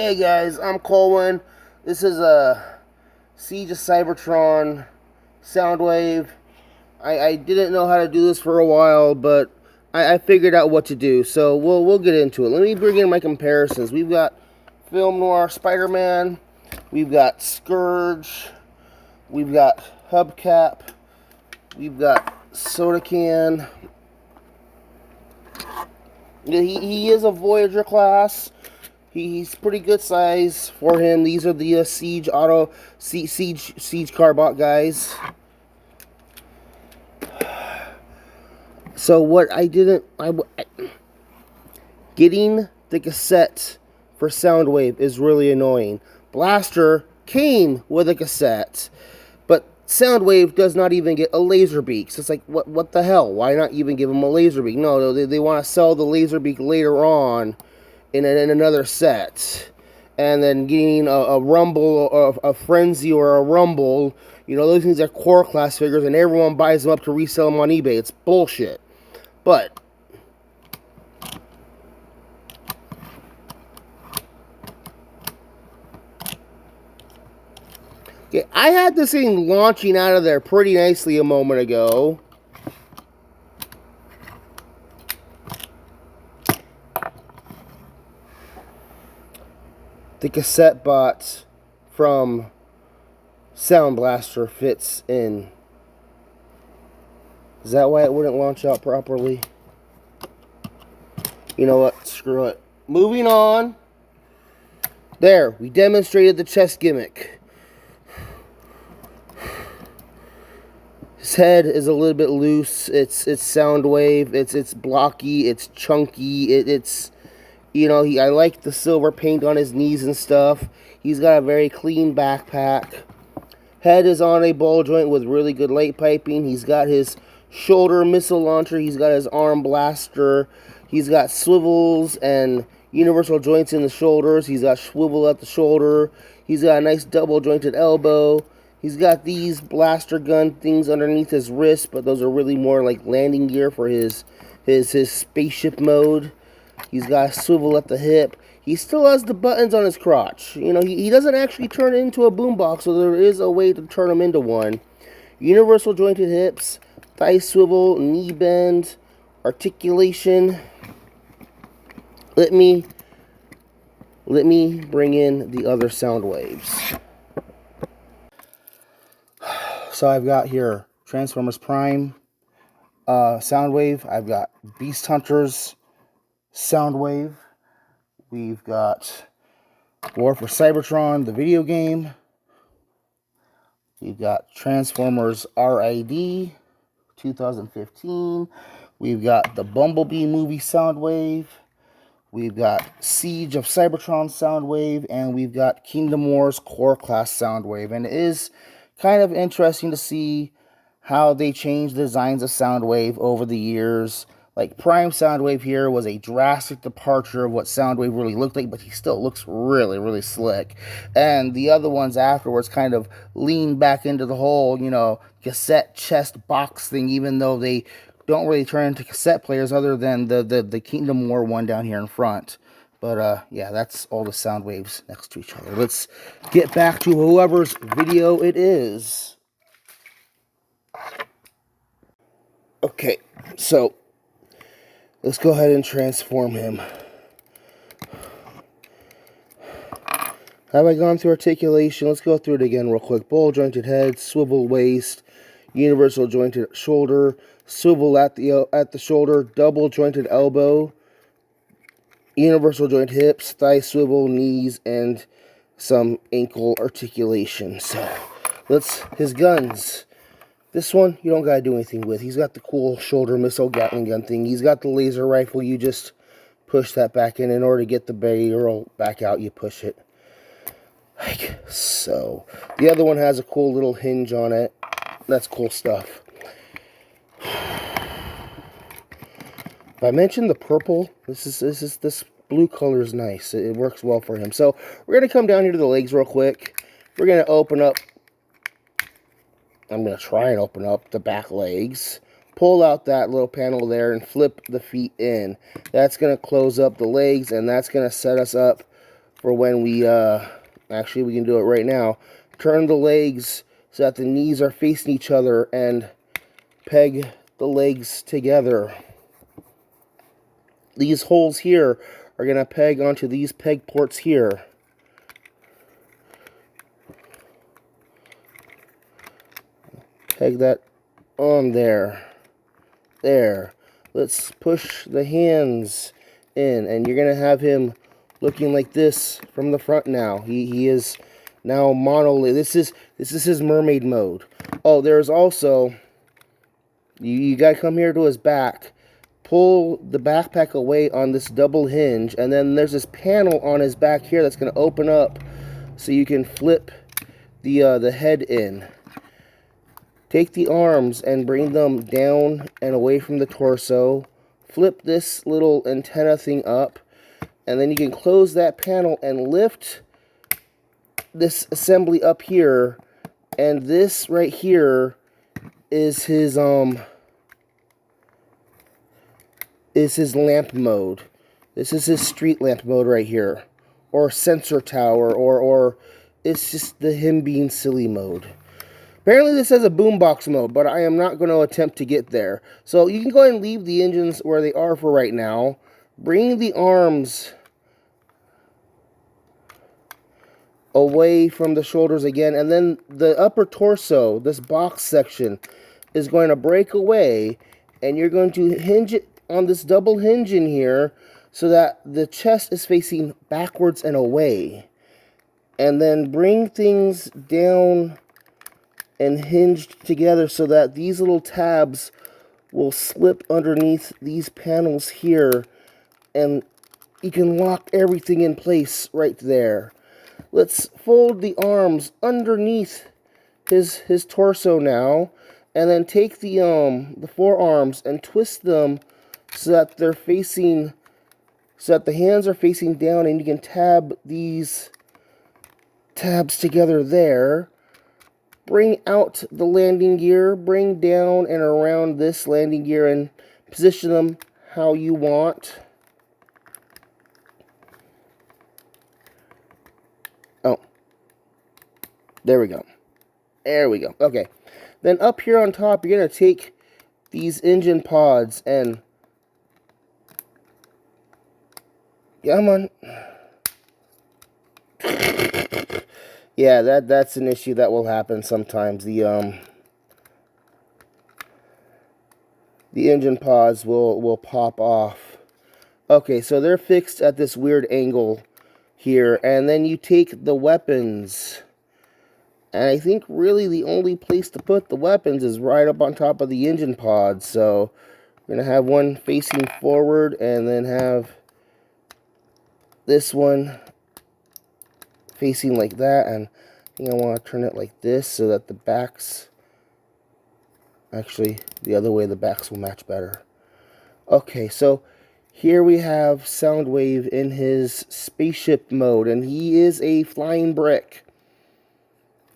Hey guys, I'm Colwen. This is a Siege of Cybertron Soundwave. I didn't know how to do this for a while, but I figured out what to do. So we'll get into it. Let me bring in my comparisons. We've got Film Noir Spider-Man. We've got Scourge. We've got Hubcap. We've got Soda Can. He is a Voyager class. He's pretty good size for him. These are the Siege Carbot guys. So what getting the cassette for Soundwave is really annoying. Blaster came with a cassette, but Soundwave does not even get a Laserbeak. So it's like, what the hell? Why not even give him a Laserbeak? No, they want to sell the Laserbeak later on in another set, and then getting a Rumble or a Frenzy or a Rumble. You know, those things are core class figures, and everyone buys them up to resell them on eBay. It's bullshit. But okay, I had this thing launching out of there pretty nicely a moment ago. The cassette box from Sound Blaster fits in. Is that why it wouldn't launch out properly? You know what? Screw it. Moving on. There, we demonstrated the chest gimmick. His head is a little bit loose. It's Soundwave. It's blocky. It's chunky. It's you know, I like the silver paint on his knees and stuff. He's got a very clean backpack. Head is on a ball joint with really good light piping. He's got his shoulder missile launcher. He's got his arm blaster. He's got swivels and universal joints in the shoulders. He's got swivel at the shoulder. He's got a nice double jointed elbow. He's got these blaster gun things underneath his wrist, but those are really more like landing gear for his spaceship mode. He's got a swivel at the hip. He still has the buttons on his crotch. You know, he doesn't actually turn it into a boombox, so there is a way to turn him into one. Universal jointed hips, thigh swivel, knee bend, articulation. Let me bring in the other sound waves. So I've got here Transformers Prime Soundwave. I've got Beast Hunters Soundwave. We've got War for Cybertron, the video game. We've got Transformers RID 2015. We've got the Bumblebee movie Soundwave. We've got Siege of Cybertron Soundwave. And we've got Kingdom Wars Core Class Soundwave. And it is kind of interesting to see how they changed the designs of Soundwave over the years. Like, Prime Soundwave here was a drastic departure of what Soundwave really looked like, but he still looks really, really slick. And the other ones afterwards kind of lean back into the whole, you know, cassette chest box thing, even though they don't really turn into cassette players other than the Kingdom War one down here in front. But, yeah, that's all the Soundwaves next to each other. Let's get back to whoever's video it is. Okay, so let's go ahead and transform him. Have I gone through articulation? Let's go through it again real quick. Ball jointed head, swivel waist, universal jointed shoulder, swivel at the shoulder, double jointed elbow, universal joint hips, thigh swivel, knees, and some ankle articulation. So his guns. This one, you don't gotta do anything with. He's got the cool shoulder missile Gatling gun thing. He's got the laser rifle. You just push that back in order to get the barrel back out. You push it like so. The other one has a cool little hinge on it. That's cool stuff. If I mentioned the purple, this blue color is nice. It works well for him. So we're gonna come down here to the legs real quick. We're gonna open up. I'm going to try and open up the back legs, pull out that little panel there, and flip the feet in. That's going to close up the legs, and that's going to set us up for when we, actually we can do it right now. Turn the legs so that the knees are facing each other and peg the legs together. These holes here are going to peg onto these peg ports here. Peg that on there. There. Let's push the hands in, and you're going to have him looking like this from the front now. He is now monolith. This is his mermaid mode. Oh, there's also, you got to come here to his back. Pull the backpack away on this double hinge, and then there's this panel on his back here that's going to open up so you can flip the head in. Take the arms and bring them down and away from the torso. Flip this little antenna thing up, and then you can close that panel and lift this assembly up here, and this right here is his lamp mode. This is his street lamp mode right here, or sensor tower, or it's just the him being silly mode. Apparently this has a boombox mode, but I am not going to attempt to get there. So you can go ahead and leave the engines where they are for right now. Bring the arms away from the shoulders again, and then the upper torso, this box section, is going to break away, and you're going to hinge it on this double hinge in here so that the chest is facing backwards and away. And then bring things down and hinged together so that these little tabs will slip underneath these panels here, and you can lock everything in place right there. Let's fold the arms underneath his torso now, and then take the forearms and twist them so that they're facing, so that the hands are facing down, and you can tab these tabs together there. Bring out the landing gear, bring down and around this landing gear, and position them how you want. Oh, there we go. There we go. Okay. Then up here on top, you're going to take these engine pods and, come on. Yeah, that's an issue that will happen sometimes. The engine pods will pop off. Okay, so they're fixed at this weird angle here, and then you take the weapons, and I think really the only place to put the weapons is right up on top of the engine pods. So we're gonna have one facing forward, and then have this one facing like that, and I think I want to turn it like this so that the backs, actually the other way, the backs will match better. Okay, so here we have Soundwave in his spaceship mode, and he is a flying brick.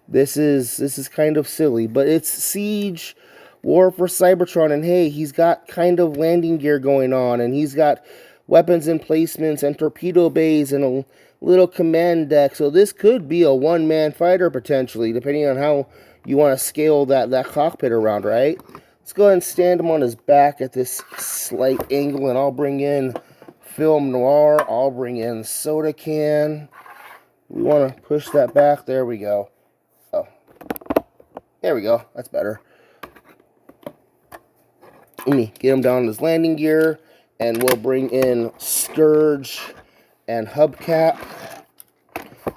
This is kind of silly, but it's Siege War for Cybertron, and hey, he's got kind of landing gear going on, and he's got weapons emplacements and torpedo bays and a little command deck. So this could be a one-man fighter potentially, depending on how you want to scale that cockpit around, right? Let's go ahead and stand him on his back at this slight angle, and I'll bring in Film Noir. I'll bring in Soda Can. We want to push that back. There we go. Oh, there we go. That's better. Let me get him down on his landing gear, and we'll bring in Scourge and Hubcap.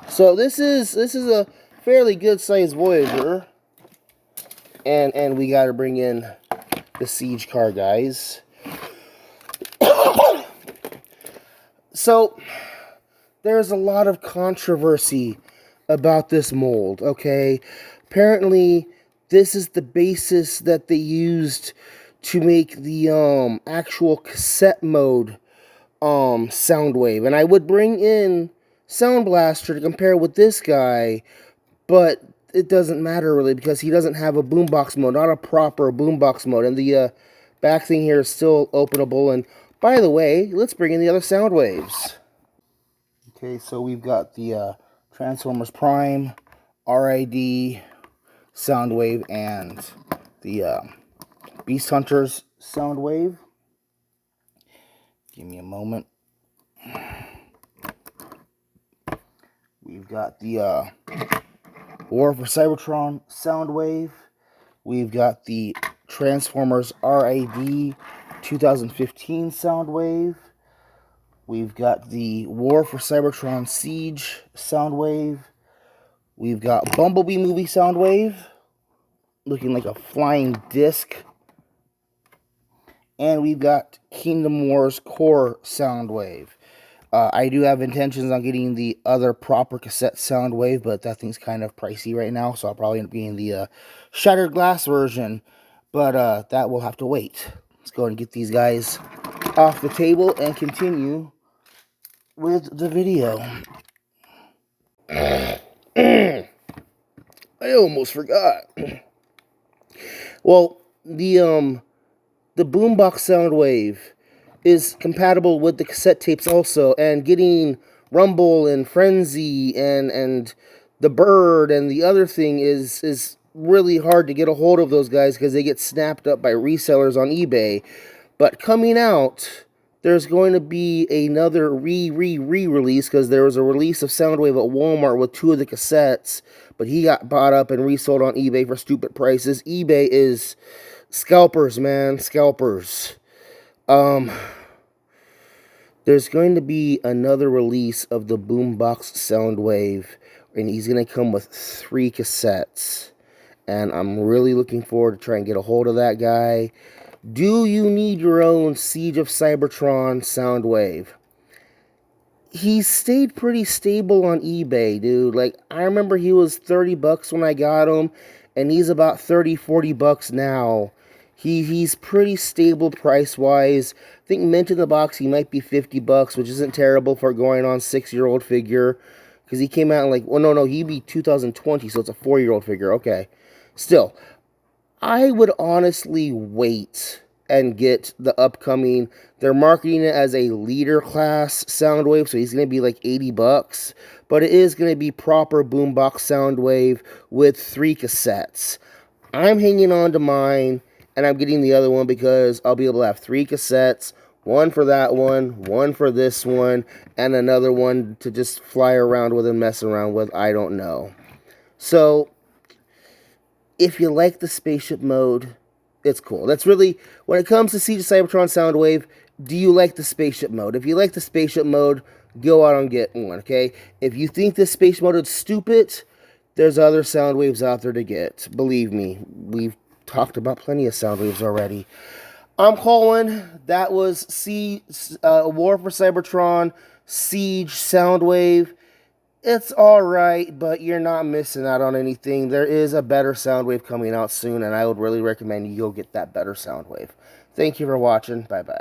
So this is a fairly good sized Voyager, and we got to bring in the Siege car guys. So there's a lot of controversy about this mold. Okay, apparently this is the basis that they used to make the actual cassette mode Soundwave, and I would bring in Sound Blaster to compare with this guy, but it doesn't matter really because he doesn't have a boombox mode, not a proper boombox mode, and the back thing here is still openable. And by the way, let's bring in the other Soundwaves. Okay, so we've got the Transformers Prime, RID, Soundwave, and the Beast Hunters Soundwave. Give me a moment. We've got the War for Cybertron Soundwave. We've got the Transformers RID 2015 Soundwave. We've got the War for Cybertron Siege Soundwave. We've got Bumblebee movie Soundwave, looking like a flying disc. And we've got Kingdom Wars Core Soundwave. I do have intentions on getting the other proper cassette Soundwave, but that thing's kind of pricey right now, so I'll probably end up getting the Shattered Glass version. But that will have to wait. Let's go and get these guys off the table and continue with the video. I almost forgot. Well, the boombox Soundwave is compatible with the cassette tapes also, and getting Rumble and Frenzy and the Bird and the other thing is really hard to get a hold of those guys because they get snapped up by resellers on eBay. But coming out, there's going to be another re-release because there was a release of Soundwave at Walmart with 2 of the cassettes, but he got bought up and resold on eBay for stupid prices. eBay is scalpers, man, scalpers. There's going to be another release of the Boombox Soundwave, and he's going to come with 3 cassettes. And I'm really looking forward to trying to get a hold of that guy. Do you need your own Siege of Cybertron Soundwave? He stayed pretty stable on eBay, dude. Like, I remember he was $30 when I got him, and he's about $30-40 now. He's pretty stable price-wise. I think mint in the box, he might be $50, which isn't terrible for going on 6-year-old figure. Because he came out in like, well, no, he'd be 2020, so it's a 4-year-old figure. Okay. Still, I would honestly wait and get the upcoming, they're marketing it as a leader class Soundwave, so he's going to be like $80, but it is going to be proper boombox Soundwave with 3 cassettes. I'm hanging on to mine, and I'm getting the other one because I'll be able to have 3 cassettes, 1 for that one for this one, and another one to just fly around with and mess around with. I don't know. So, if you like the spaceship mode, it's cool. That's really, when it comes to Siege of Cybertron Soundwave, do you like the spaceship mode? If you like the spaceship mode, go out and get one, okay? If you think this spaceship mode is stupid, there's other Soundwaves out there to get. Believe me, we've talked about plenty of Soundwaves already. I'm Colwen. That was War for Cybertron Siege Soundwave. It's alright, but you're not missing out on anything. There is a better Soundwave coming out soon, and I would really recommend you go get that better Soundwave. Thank you for watching. Bye-bye.